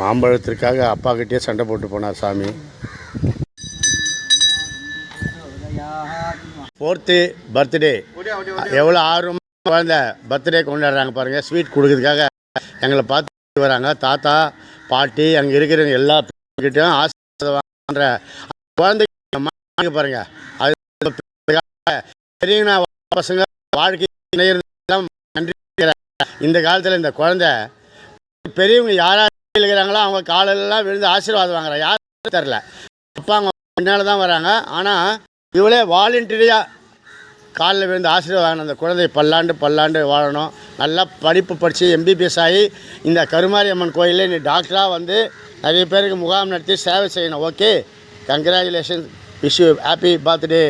மாம்பழத்திற்காக அப்பா கிட்டே சண்டை போட்டு போனார் சாமி. 4th பர்த்டே எவ்வளோ ஆர்வமாக குழந்த பர்த்டே கொண்டாடுறாங்க பாருங்கள். ஸ்வீட் கொடுக்கறதுக்காக எங்களை பார்த்து வராங்க. தாத்தா பாட்டி அங்கே இருக்கிறவங்க எல்லா கிட்டையும் ஆசீர்வாதம் வாங்குற குழந்தைங்க பாருங்கள். அது பெரியவங்க பசங்க வாழ்க்கை நன்றி. இந்த காலத்தில் இந்த குழந்தை பெரியவங்க யாராக இருக்கிறாங்களோ அவங்க காலெல்லாம் விழுந்து ஆசீர்வாதம் வாங்குறா. யாரும் தெரில, அப்பா அவங்க முன்னால் தான் வராங்க. ஆனால் இவளே வாலண்டியராக காலில் விழுந்து ஆசீர்வாதம் வாங்கின அந்த குழந்தை பல்லாண்டு வாழணும். நல்லா படிப்பு படித்து MBBS ஆகி இந்த கருமாரி அம்மன் கோயிலில் நீ டாக்டராக வந்து நிறைய பேருக்கு முகாம் நடத்தி சேவை செய்யணும். Okay, congratulation, wish you happy birthday.